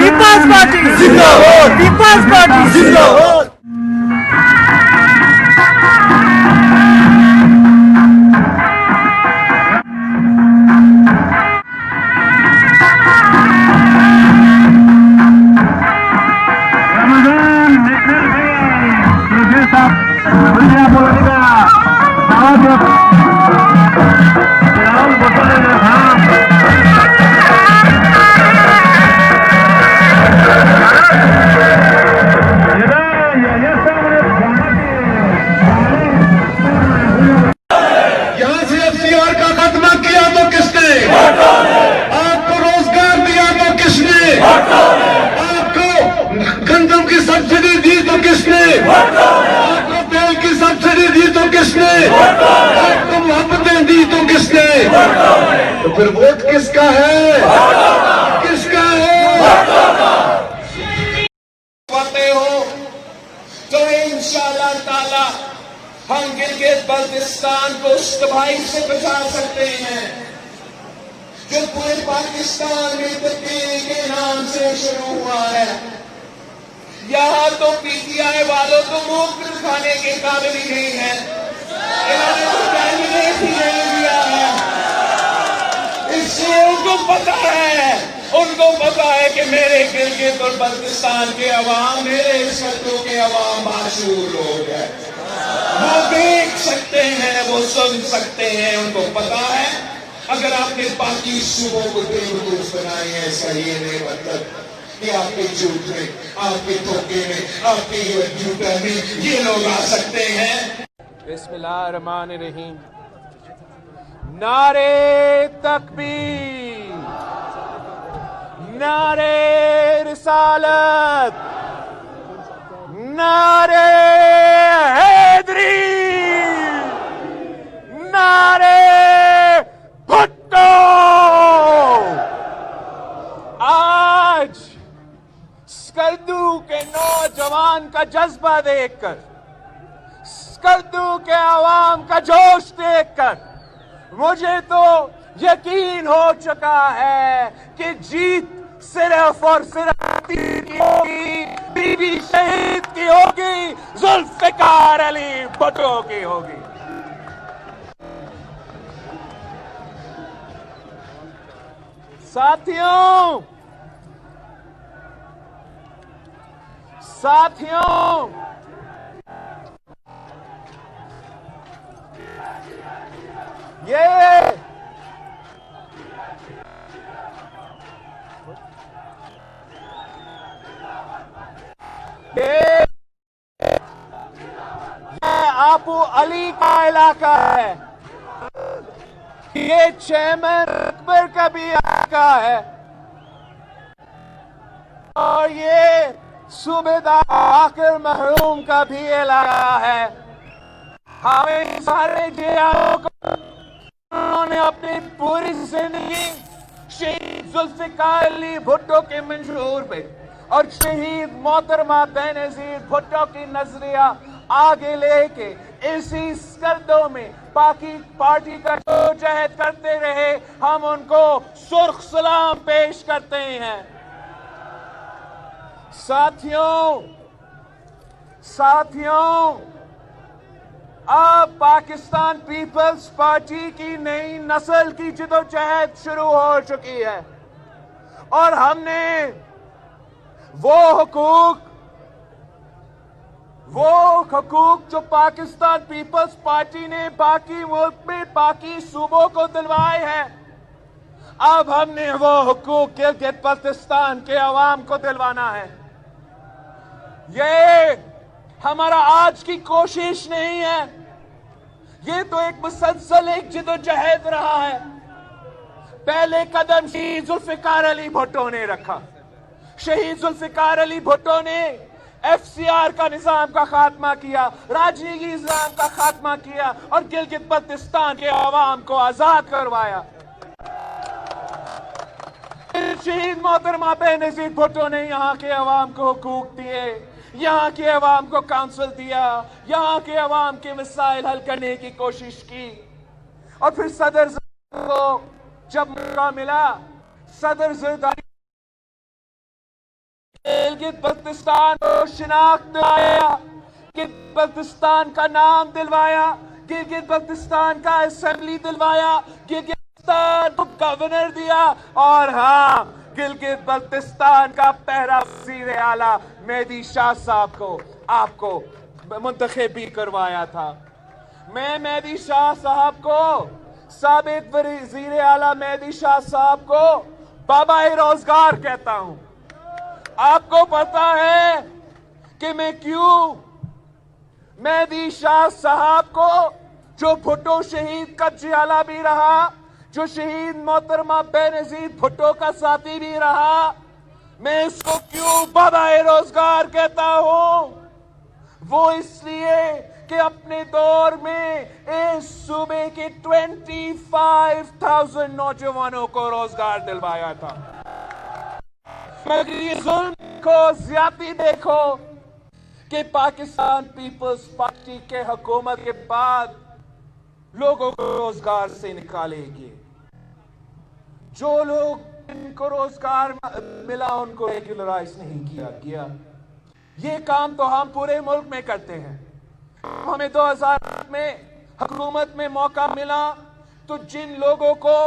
People's Party Zindabad! People's Party Zindabad! تو پھر vote کس کا ہے؟ کس کا ہے؟ پاتے ہو تو انشاءاللہ تعالی ہم گلگت بلتستان کو اس تباہی سے بچا سکتے ہیں جو پورے پاکستان میں تبدیلی کے نام سے شروع ہوا ہے. یہاں تو پی ٹی آئی والوں تو منہ کھانے کے قابل ہی نہیں ہے. انہوں نے تو کینڈیڈیٹ ہی نہیں دیا ہے. اس لیے ان کو پتا ہے کہ میرے گلگت اور بلتستان کے عوام میرے اس خطوں کے عوام معشور لوگ ہیں. وہ دیکھ سکتے ہیں, وہ سن سکتے ہیں. ان کو پتا ہے اگر آپ نے باقی صوبوں کو بے وقوف بنائی ہے, ایسا یہ نہیں مطلب کہ آپ کے جھوٹ میں, آپ کے دھوکے میں, آپ کے جھوٹے میں یہ لوگ آ سکتے ہیں. بسم اللہ الرحمن الرحیم. نعرے تکبیر, نعرے رسالت, نعرے حیدری, نعرے بھٹو. آج اسکردو کے نوجوان کا جذبہ دیکھ کر, اسکردو کے عوام کا جوش دیکھ کر مجھے تو یقین ہو چکا ہے کہ جیت صرف اور صرف کی ہوگی, بی بی شہید کی ہوگی, ذوالفقار علی بھٹو کی ہوگی. ساتھیوں یہ آپو علی کا علاقہ ہے, یہ چیئرمین اکبر کا بھی علاقہ ہے, اور یہ صوبیدار آخر محروم کا بھی علاقہ ہے. ہمیں سارے جیانوں کو انہوں نے اپنی پوری زندگی شہید ذوالفقار علی بھٹو کے منشور پہ اور شہید محترمہ بینظیر بھٹو کی نظریہ آگے لے کے اسی اسکردوں میں باقی پارٹی کا جو جہد کرتے رہے, ہم ان کو سرخ سلام پیش کرتے ہیں. ساتھیوں اب پاکستان پیپلز پارٹی کی نئی نسل کی جدوجہد شروع ہو چکی ہے اور ہم نے وہ حقوق جو پاکستان پیپلز پارٹی نے باقی ملک میں باقی صوبوں کو دلوائے ہیں، اب ہم نے وہ حقوق گلگت بلتستان کے عوام کو دلوانا ہے۔ یہ ہمارا آج کی کوشش نہیں ہے، یہ تو ایک مسلسل ایک جدوجہد رہا ہے۔ پہلے قدم شہید ذوالفقار علی بھٹو نے رکھا۔ شہید ذوالفقار علی بھٹو نے FCR کا نظام کا خاتمہ کیا، راجنیتی نظام کا خاتمہ کیا اور گلگت بلتستان کے عوام کو آزاد کروایا۔ شہید محترمہ بینظیر بھٹو نے یہاں کے عوام کو حقوق دیے، یہاں کے عوام کو کاؤنسل دیا، یہاں کے عوام کے مسائل حل کرنے کی کوشش کی، اور پھر صدر زرداری کو جب موقع ملا، صدر زرداری گلگت بلتستان کو شناخت دلوایا، گلگت بلتستان کا نام دلوایا، گلگت بلتستان کا اسمبلی دلوایا، گلگت بلتستان کو گورنر دیا، اور ہاں گلگت بلتستان کا پہلا وزیر اعلیٰ مہدی شاہ صاحب کو آپ کو منتخب بھی کروایا تھا۔ میں مہدی شاہ صاحب کو، سابق وزیر اعلیٰ مہدی شاہ صاحب کو بابا روزگار کہتا ہوں۔ آپ کو پتا ہے کہ میں کیوں مہدی شاہ صاحب کو، جو بھٹو شہید کا جیالہ بھی رہا، جو شہید محترمہ بینظیر بھٹو کا ساتھی بھی رہا، میں اس کو کیوں بابا روزگار کہتا ہوں؟ وہ اس لیے کہ اپنے دور میں اس صوبے کے 25,000 نوجوانوں کو روزگار دلوایا تھا۔ مگر یہ ظلم کو زیادتی دیکھو کہ پاکستان پیپلز پارٹی کے حکومت کے بعد لوگوں کو روزگار سے نکالے گی۔ جو لوگ ان کو روزگار ملا ان کو ریگولرائز نہیں کیا گیا۔ یہ کام تو ہم پورے ملک میں کرتے ہیں۔ ہمیں 2008 میں حکومت میں موقع ملا تو جن لوگوں کو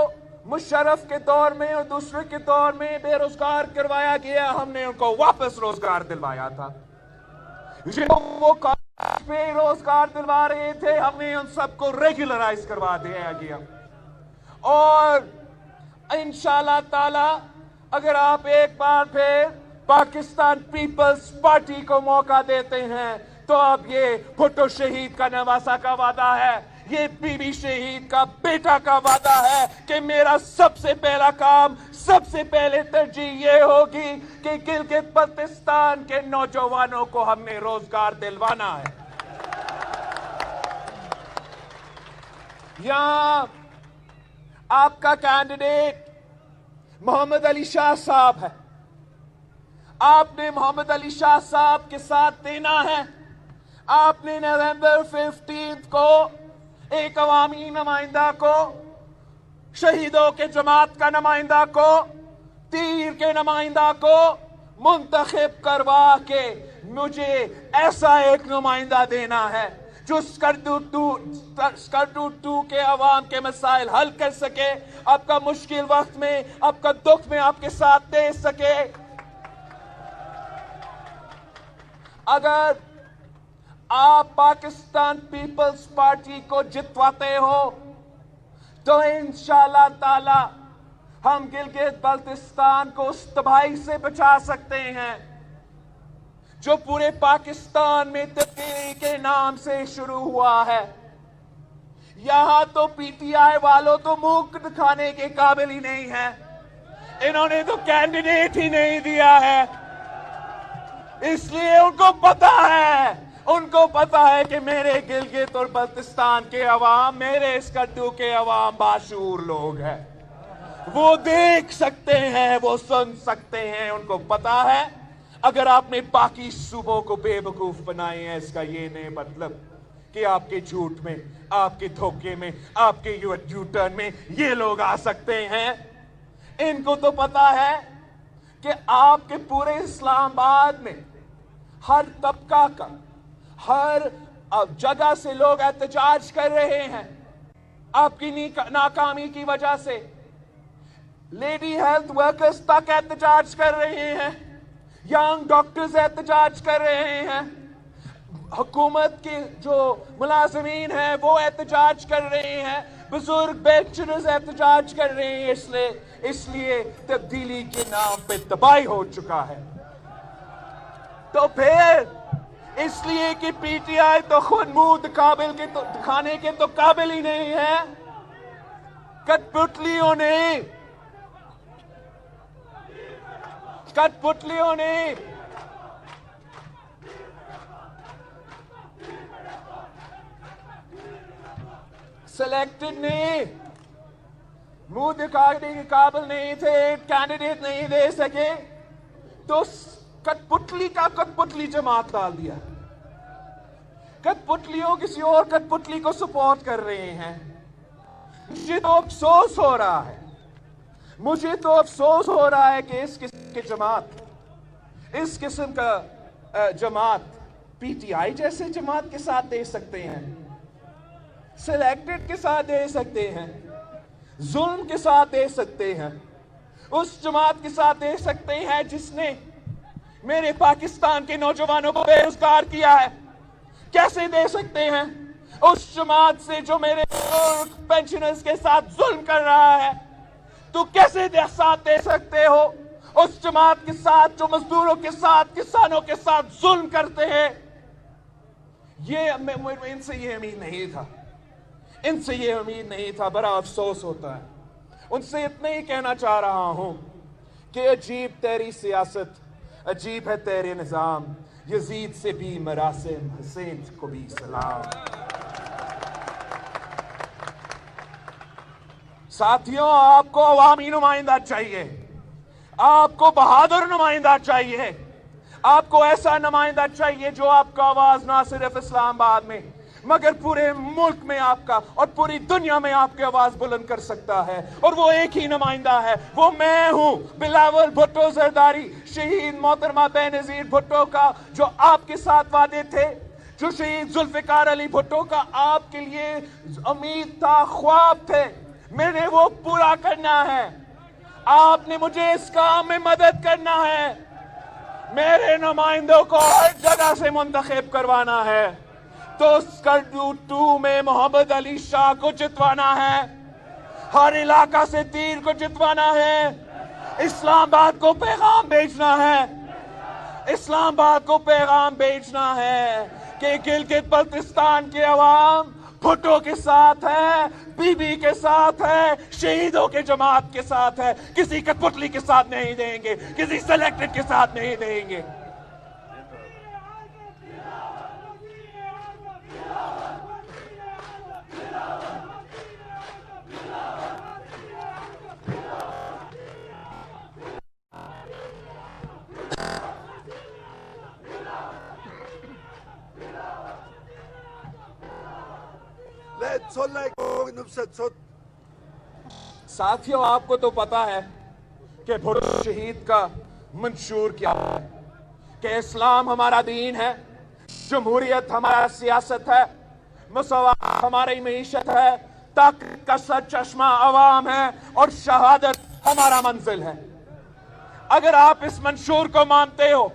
مشرف کے دور میں اور دوسرے کے دور میں بے روزگار کروایا گیا، ہم نے ان کو واپس روزگار دلوایا تھا۔ وہ بے روزگار دلوا رہے تھے، ہم نے ان سب کو ریگولرائز کروا دیا گیا۔ اور انشاءاللہ تعالی اگر آپ ایک بار پھر پاکستان پیپلز پارٹی کو موقع دیتے ہیں تو اب یہ بھٹو شہید کا نواسہ کا وعدہ ہے، یہ بی بی شہید کا بیٹا کا وعدہ ہے کہ میرا سب سے پہلا کام، سب سے پہلے ترجیح یہ ہوگی کہ گلگت بلتستان کے نوجوانوں کو ہم نے روزگار دلوانا ہے۔ یہاں آپ کا کینڈیڈیٹ محمد علی شاہ صاحب ہے۔ آپ نے محمد علی شاہ صاحب کے ساتھ دینا ہے۔ آپ نے نومبر 15 کو ایک عوامی نمائندہ کو، شہیدوں کے جماعت کا نمائندہ کو، تیر کے نمائندہ کو منتخب کروا کے مجھے ایسا ایک نمائندہ دینا ہے جو اسکرڈو 2 کے عوام کے مسائل حل کر سکے، آپ کا مشکل وقت میں، آپ کا دکھ میں آپ کے ساتھ دے سکے۔ اگر آپ پاکستان پیپلز پارٹی کو جتواتے ہو تو انشاءاللہ تعالی ہم گلگت بلتستان کو اس تباہی سے بچا سکتے ہیں جو پورے پاکستان میں تبدیلی کے نام سے شروع ہوا ہے۔ یہاں تو PTI والوں تو منہ دکھانے کے قابل ہی نہیں ہے، انہوں نے تو کینڈیڈیٹ ہی نہیں دیا ہے، اس لیے ان کو پتا ہے کہ میرے گلگت اور بلتستان کے عوام، میرے اسکرڈو کے عوام باشعور لوگ ہیں، وہ دیکھ سکتے ہیں، وہ سن سکتے ہیں، ان کو پتا ہے۔ اگر آپ نے باقی صوبوں کو بے وقوف بنائے ہیں، اس کا یہ نہیں مطلب کہ آپ کے جھوٹ میں، آپ کے دھوکے میں، آپ کے یو ٹرن میں یہ لوگ آ سکتے ہیں۔ ان کو تو پتا ہے کہ آپ کے پورے اسلام آباد میں ہر طبقہ کا، ہر اب جگہ سے لوگ احتجاج کر رہے ہیں آپ کی ناکامی کی وجہ سے. لیڈی ہیلتھ ورکرز تک احتجاج کر رہے ہیں, ینگ ڈاکٹرز احتجاج کر رہے ہیں, حکومت کے جو ملازمین ہیں وہ احتجاج کر رہے ہیں, بزرگ بینچرز احتجاج کر رہے ہیں. اس لیے تبدیلی کے نام پہ تباہی ہو چکا ہے. تو پھر اس لیے کہ پی ٹی آئی تو خود منہ دکھانے کے تو قابل ہی نہیں ہے. کٹپتلیوں نے سلیکٹڈ نے منہ دکھانے کے قابل نہیں تھے, کینڈیڈیٹ نہیں دے سکے, تو کٹپتلی جماعت ڈال دیا. کٹپتلیوں کسی اور کٹپتلی کو سپورٹ کر رہے ہیں. مجھے تو افسوس ہو رہا ہے کہ اس قسم کی جماعت, اس قسم کا جماعت پی ٹی آئی جیسے جماعت کے ساتھ دے سکتے ہیں, سلیکٹڈ کے ساتھ دے سکتے ہیں, ظلم کے ساتھ دے سکتے ہیں, اس جماعت کے ساتھ دے سکتے ہیں جس نے میرے پاکستان کے نوجوانوں کو بے روزگار کیا ہے. کیسے دے سکتے ہیں اس جماعت سے جو میرے پینشنرز کے ساتھ ظلم کر رہا ہے؟ تو کیسے ساتھ دے سکتے ہو اس جماعت کے ساتھ جو مزدوروں کے ساتھ, کسانوں کے ساتھ ظلم کرتے ہیں؟ ان سے یہ امید نہیں تھا. بڑا افسوس ہوتا ہے. ان سے اتنا ہی کہنا چاہ رہا ہوں کہ عجیب تیری سیاست, عجیب ہے تیرے نظام, یزید سے بھی مراسم, حسین کو بھی سلام. ساتھیوں, آپ کو عوامی نمائندہ چاہیے, آپ کو بہادر نمائندہ چاہیے, آپ کو ایسا نمائندہ چاہیے جو آپ کا آواز نہ صرف اسلام آباد میں مگر پورے ملک میں آپ کا اور پوری دنیا میں آپ کی آواز بلند کر سکتا ہے. اور وہ ایک ہی نمائندہ ہے, وہ میں ہوں, بلاول بھٹو زرداری, شہید محترمہ بے نظیر بھٹو کا جو آپ کے ساتھ وعدے تھے, جو شہید ذوالفقار علی بھٹو کا آپ کے لیے امید تھا, خواب تھے, میں نے وہ پورا کرنا ہے. آپ نے مجھے اس کام میں مدد کرنا ہے. میرے نمائندوں کو ہر جگہ سے منتخب کروانا ہے. تو اسکردو 2 میں محمد علی شاہ کو جتوانا ہے, ہر علاقہ سے تیر کو جتوانا ہے, اسلام آباد کو پیغام بھیجنا ہے, اسلام آباد کو پیغام بھیجنا ہے کہ گلگت بلتستان کے عوام بھٹو کے ساتھ ہے, بی بی کے ساتھ ہے, شہیدوں کے جماعت کے ساتھ ہے, کسی کٹپتلی کے ساتھ نہیں دیں گے, کسی سلیکٹڈ کے ساتھ نہیں دیں گے. ساتھیوں, آپ کو تو پتا ہے کہ بھٹو شہید کا منشور کیا ہے, کہ اسلام ہمارا دین ہے, جمہوریت ہمارا سیاست ہے, مساوات ہماری معیشت ہے, طاقت کا سر چشمہ عوام ہے, اور شہادت ہمارا منزل ہے. اگر آپ اس منشور کو مانتے ہو,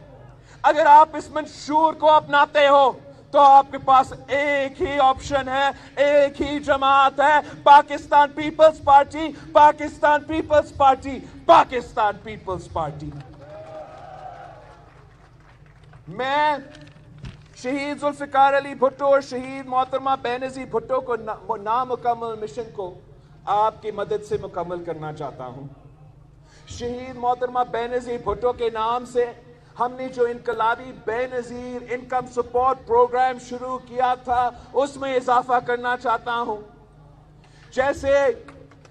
اگر آپ اس منشور کو اپناتے ہو, تو آپ کے پاس ایک ہی آپشن ہے, ایک ہی جماعت ہے, پاکستان پیپلز پارٹی, پاکستان پیپلز پارٹی, پاکستان پیپلز پارٹی. میں شہید ذوالفقار علی بھٹو اور شہید محترمہ بے نظیر بھٹو کو نامکمل مشن کو آپ کی مدد سے مکمل کرنا چاہتا ہوں. شہید محترمہ بے نظیر بھٹو کے نام سے ہم نے جو انقلابی بے نظیر انکم سپورٹ پروگرام شروع کیا تھا, اس میں اضافہ کرنا چاہتا ہوں. جیسے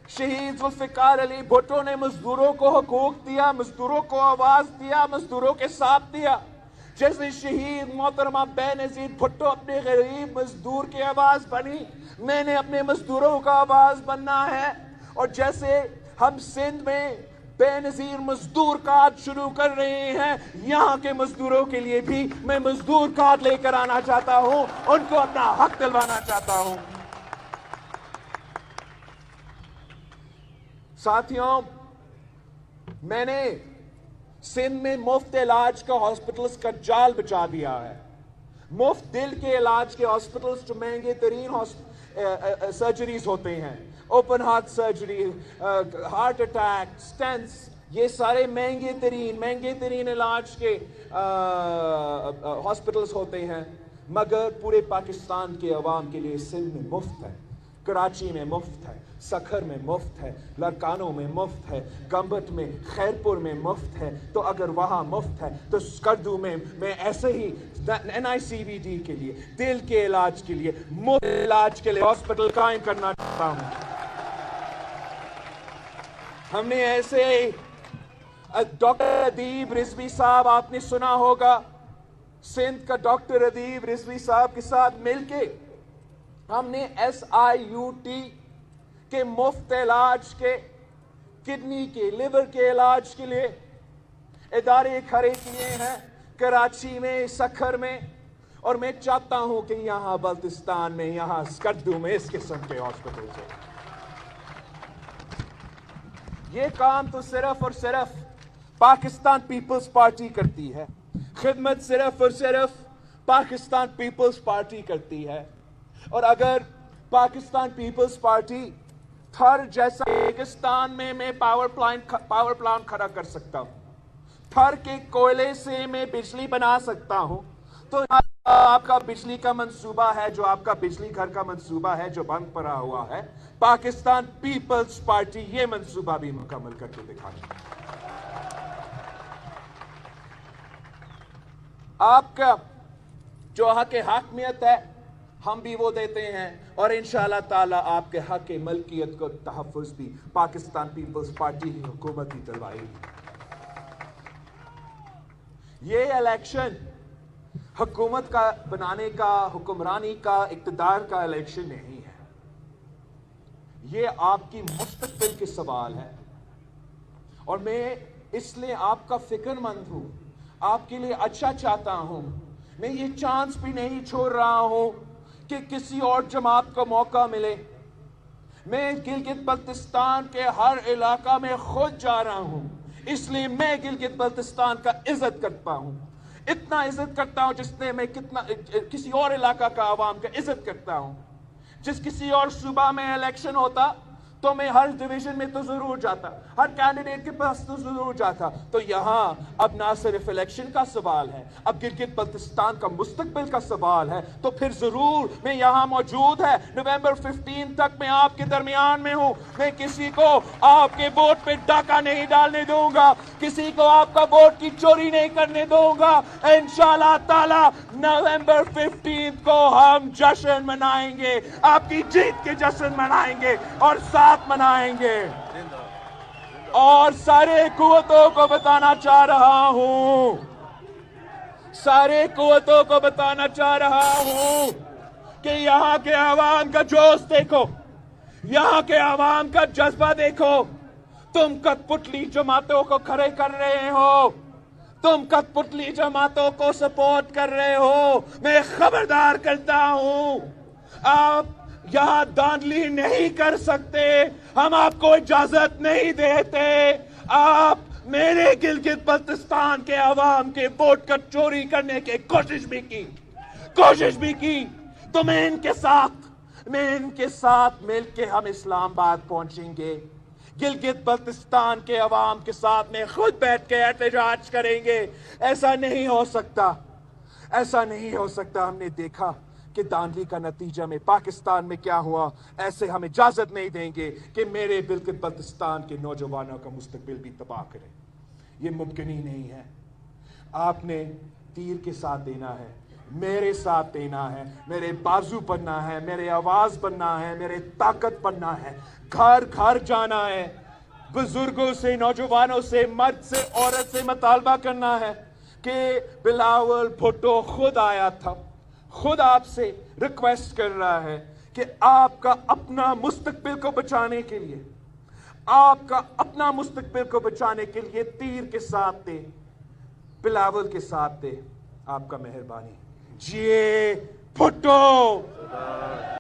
شہید ذوالفقار علی بھٹو نے مزدوروں کو حقوق دیا, مزدوروں کو آواز دیا, مزدوروں کے ساتھ دیا, جیسے شہید محترمہ بے نظیر بھٹو اپنے غریب مزدور کی آواز بنی, میں نے اپنے مزدوروں کا آواز بننا ہے. اور جیسے ہم سندھ میں بے نظیر مزدور کارڈ شروع کر رہے ہیں. یہاں کے مزدوروں کے لیے بھی میں مزدور کارڈ لے کر آنا چاہتا ہوں, ان کو اپنا حق دلوانا چاہتا ہوں. ساتھیوں, میں نے سندھ میں مفت علاج کا ہاسپٹلز کا جال بچا دیا ہے. مفت دل کے علاج کے ہاسپٹلز جو مہنگے ترین سرجریز ہوتے ہیں, open heart surgery, heart attack, stents, یہ سارے مہنگے ترین علاج کے ہاسپٹلز ہوتے ہیں, مگر پورے پاکستان کے عوام کے لیے سندھ میں مفت ہے. کراچی میں مفت ہے, سکھر میں مفت ہے, لڑکانوں میں مفت ہے, گمبٹ میں, خیرپور میں مفت ہے. تو اگر وہاں مفت ہے تو اسکردو میں ایسے ہی NICVD کے لیے, دل کے علاج کے لیے, مفت علاج کے لیے ہاسپٹل قائم کرنا چاہتا ہوں. ہم نے ایسے ڈاکٹر ادیب رضوی صاحب, آپ نے سنا ہوگا, سندھ کا ڈاکٹر ادیب رضوی صاحب کے ساتھ مل کے ہم نے SIUT کے مفت علاج کے, کڈنی کے, لیور کے علاج کے لیے ادارے کھڑے کیے ہیں کراچی میں, سکھر میں, اور میں چاہتا ہوں کہ یہاں بلتستان میں, یہاں اسکردو میں اس قسم کے ہاسپٹل سے. یہ کام تو صرف اور صرف پاکستان پیپلز پارٹی کرتی ہے. خدمت صرف اور صرف پاکستان پیپلز پارٹی کرتی ہے. اور اگر پاکستان پیپلز پارٹی تھر جیسا پاکستان میں پاور پلانٹ کھڑا کر سکتا ہوں, تھر کے کوئلے سے میں بجلی بنا سکتا ہوں, تو آپ کا بجلی کا منصوبہ ہے, جو آپ کا بجلی گھر کا منصوبہ ہے جو بند پڑا ہوا ہے, پاکستان پیپلز پارٹی یہ منصوبہ بھی مکمل کر کے دکھائے. آپ کا جو حق حاکمیت ہے ہم بھی وہ دیتے ہیں, اور انشاءاللہ تعالی آپ کے حق ملکیت کو تحفظ بھی پاکستان پیپلز پارٹی کی حکومت ہی دلوائے گی. یہ الیکشن حکومت کا بنانے کا, حکمرانی کا, اقتدار کا الیکشن نہیں ہے. یہ آپ کی مستقبل کے سوال ہے, اور میں اس لیے آپ کا فکر مند ہوں, آپ کے لیے اچھا چاہتا ہوں. میں یہ چانس بھی نہیں چھوڑ رہا ہوں کہ کسی اور جماعت کو موقع ملے. میں گلگت بلتستان کے ہر علاقہ میں خود جا رہا ہوں, اس لیے میں گلگت بلتستان کا عزت کرتا ہوں, اتنا عزت کرتا ہوں جس نے میں کسی اور علاقہ کا عوام کا عزت کرتا ہوں. جس کسی اور صوبہ میں الیکشن ہوتا تو میں ہر ڈویژن میں تو ضرور جاتا, ہر کینڈیڈیٹ کے پاس تو ضرور جاتا. تو یہاں اب نہ صرف الیکشن کا سوال ہے, اب گلگت بلتستان کا مستقبل کا سوال ہے. تو پھر ضرور میں یہاں موجود ہے. نومبر 15 تک میں آپ کے درمیان میں ہوں. میں کسی کو آپ کے ووٹ پہ ڈاکہ نہیں ڈالنے دوں گا, کسی کو آپ کا ووٹ کی چوری نہیں کرنے دوں گا. انشاءاللہ تعالی نومبر 15 کو ہم جشن منائیں گے, آپ کی جیت کے جشن منائیں گے اور ساتھ منائیں گے. اور سارے قوتوں کو بتانا چاہ رہا ہوں, سارے قوتوں کو بتانا چاہ رہا ہوں کہ یہاں کے عوام کا جوش دیکھو, یہاں کے عوام کا جذبہ دیکھو. تم کٹ پتلی جماعتوں کو کھڑے کر رہے ہو, تم کٹ پتلی جماعتوں کو سپورٹ کر رہے ہو. میں خبردار کرتا ہوں, آپ یہاں دھاندلی نہیں کر سکتے, ہم آپ کو اجازت نہیں دیتے. آپ میرے گلگت بلتستان کے عوام کے ووٹ کا چوری کرنے کی کوشش بھی کی تو میں ان کے ساتھ مل کے ہم اسلام آباد پہنچیں گے. گلگت بلتستان کے عوام کے ساتھ میں خود بیٹھ کے احتجاج کریں گے. ایسا نہیں ہو سکتا, ایسا نہیں ہو سکتا. ہم نے دیکھا کہ دھاندلی کا نتیجہ میں پاکستان میں کیا ہوا. ایسے ہم اجازت نہیں دیں گے کہ میرے گلگت بلتستان کے نوجوانوں کا مستقبل بھی تباہ کریں. یہ ممکن ہی نہیں ہے. آپ نے تیر کے ساتھ دینا ہے, میرے ساتھ دینا ہے, میرے بازو بننا ہے, میرے آواز بننا ہے, میرے طاقت بننا ہے, گھر گھر جانا ہے, بزرگوں سے, نوجوانوں سے, مرد سے, عورت سے مطالبہ کرنا ہے کہ بلاول بھٹو خود آیا تھا, خود آپ سے ریکویسٹ کر رہا ہے کہ آپ کا اپنا مستقبل کو بچانے کے لیے, آپ کا اپنا مستقبل کو بچانے کے لیے تیر کے ساتھ تھے، بلاول کے ساتھ تھے. آپ کا مہربانی. جیے بھٹو.